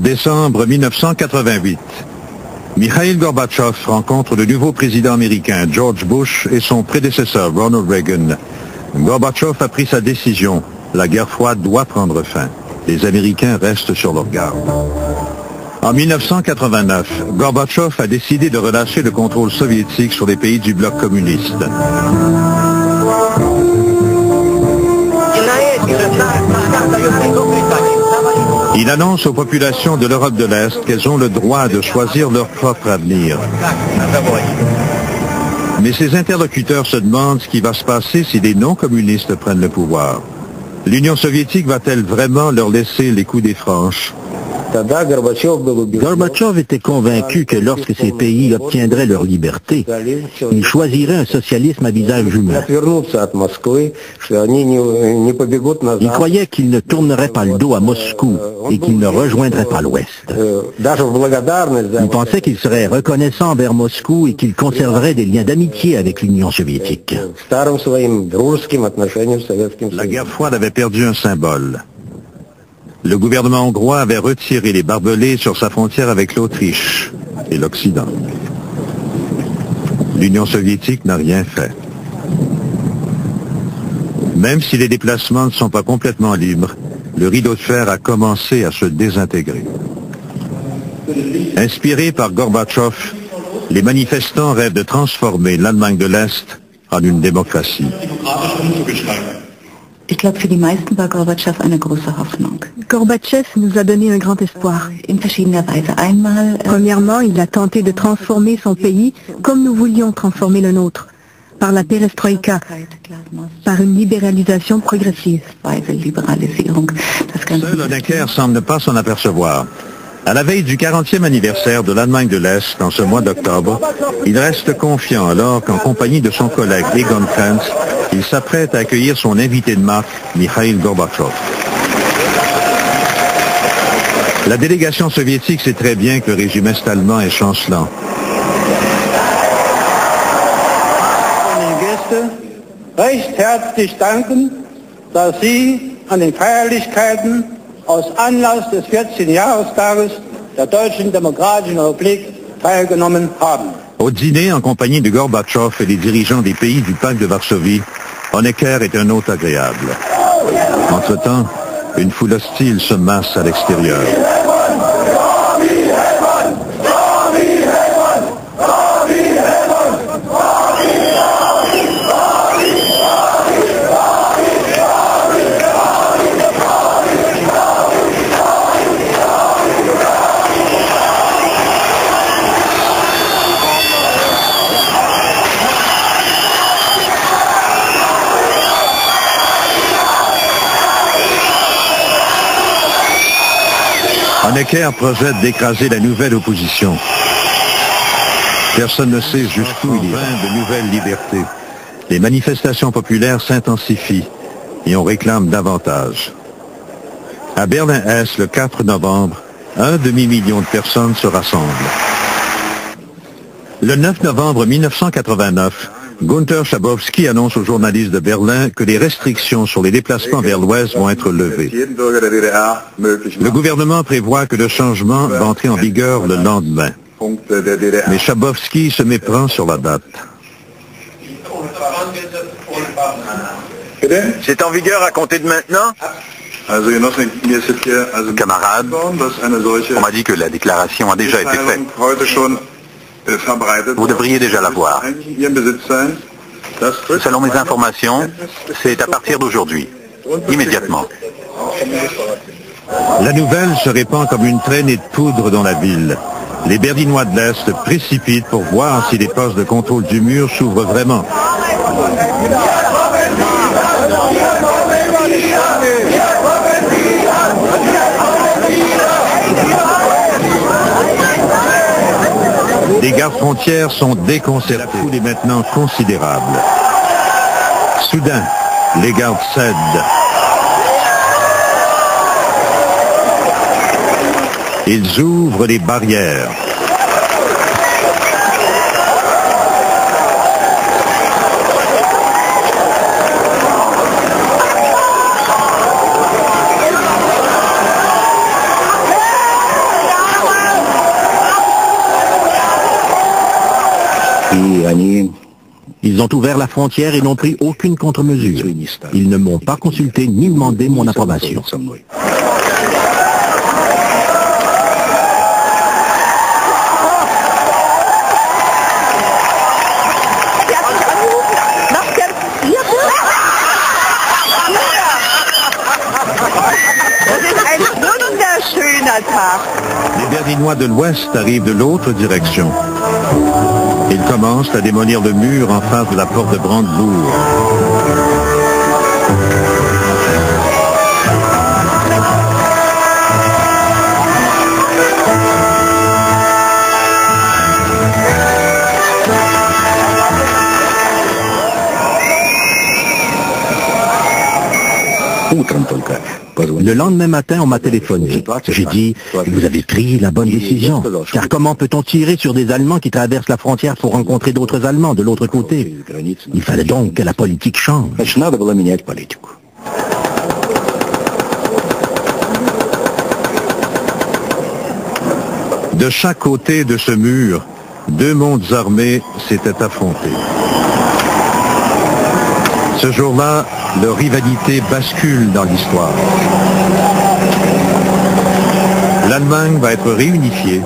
Décembre 1988. Mikhail Gorbatchev rencontre le nouveau président américain George Bush et son prédécesseur Ronald Reagan. Gorbatchev a pris sa décision. La guerre froide doit prendre fin. Les Américains restent sur leur garde. En 1989, Gorbatchev a décidé de relâcher le contrôle soviétique sur les pays du bloc communiste. Il annonce aux populations de l'Europe de l'Est qu'elles ont le droit de choisir leur propre avenir. Mais ses interlocuteurs se demandent ce qui va se passer si les non-communistes prennent le pouvoir. L'Union soviétique va-t-elle vraiment leur laisser les coups des franches? Gorbatchev était convaincu que lorsque ces pays obtiendraient leur liberté, ils choisiraient un socialisme à visage humain. Il croyait qu'ils ne tourneraient pas le dos à Moscou et qu'ils ne rejoindraient pas l'Ouest. Il pensait qu'ils seraient reconnaissants envers Moscou et qu'ils conserveraient des liens d'amitié avec l'Union soviétique. La guerre froide avait perdu un symbole. Le gouvernement hongrois avait retiré les barbelés sur sa frontière avec l'Autriche et l'Occident. L'Union soviétique n'a rien fait. Même si les déplacements ne sont pas complètement libres, le rideau de fer a commencé à se désintégrer. Inspirés par Gorbatchev, les manifestants rêvent de transformer l'Allemagne de l'Est en une démocratie. Ich glaube, für die meisten war Gorbatschow eine große Hoffnung. Gorbatchev nous a donné un grand espoir. In verschiedener Weise. Einmal, premièrement, il a tenté de transformer son pays comme nous voulions transformer le nôtre, par la perestroïka, par une libéralisation progressive. Seul Honecker semble ne pas s'en apercevoir. À la veille du 40e anniversaire de l'Allemagne de l'Est, en ce mois d'octobre, il reste confiant alors qu'en compagnie de son collègue Egon Krenz, il s'apprête à accueillir son invité de marque, Mikhail Gorbatchev. La délégation soviétique sait très bien que le régime est-allemand est chancelant. Recht herzlich danken, dass Sie an den Feierlichkeiten aus Anlass des 14. Jahrestages der Deutschen Demokratischen Republik teilgenommen haben. Au dîner, en compagnie de Gorbatchev et des dirigeants des pays du pacte de Varsovie, Honecker est un hôte agréable. Entre-temps, une foule hostile se masse à l'extérieur. Honecker projette d'écraser la nouvelle opposition. Personne ne sait jusqu'où il ira. De nouvelles libertés. Les manifestations populaires s'intensifient et on réclame davantage. À Berlin-Est, le 4 novembre, un demi-million de personnes se rassemblent. Le 9 novembre 1989, Günther Schabowski annonce aux journalistes de Berlin que les restrictions sur les déplacements vers l'Ouest vont être levées. Le gouvernement prévoit que le changement va entrer en vigueur le lendemain. Mais Schabowski se méprend sur la date. C'est en vigueur à compter de maintenant? Camarades, on m'a dit que la déclaration a déjà été faite. Vous devriez déjà la voir. Selon mes informations, c'est à partir d'aujourd'hui, immédiatement. La nouvelle se répand comme une traînée de poudre dans la ville. Les Berlinois de l'Est précipitent pour voir si les postes de contrôle du mur s'ouvrent vraiment. Les gardes-frontières sont déconcertés. La foule est maintenant considérable. Soudain, les gardes cèdent. Ils ouvrent les barrières. Ils ont ouvert la frontière et n'ont pris aucune contre-mesure. Ils ne m'ont pas consulté ni demandé mon approbation. Les Berlinois de l'Ouest arrivent de l'autre direction. Ils commencent à démolir le mur en face de la porte de Brandebourg. Le lendemain matin, on m'a téléphoné. J'ai dit, vous avez pris la bonne décision. Car comment peut-on tirer sur des Allemands qui traversent la frontière pour rencontrer d'autres Allemands de l'autre côté? Il fallait donc que la politique change. De chaque côté de ce mur, deux mondes armés s'étaient affrontés. Ce jour-là, leur rivalité bascule dans l'histoire. L'Allemagne va être réunifiée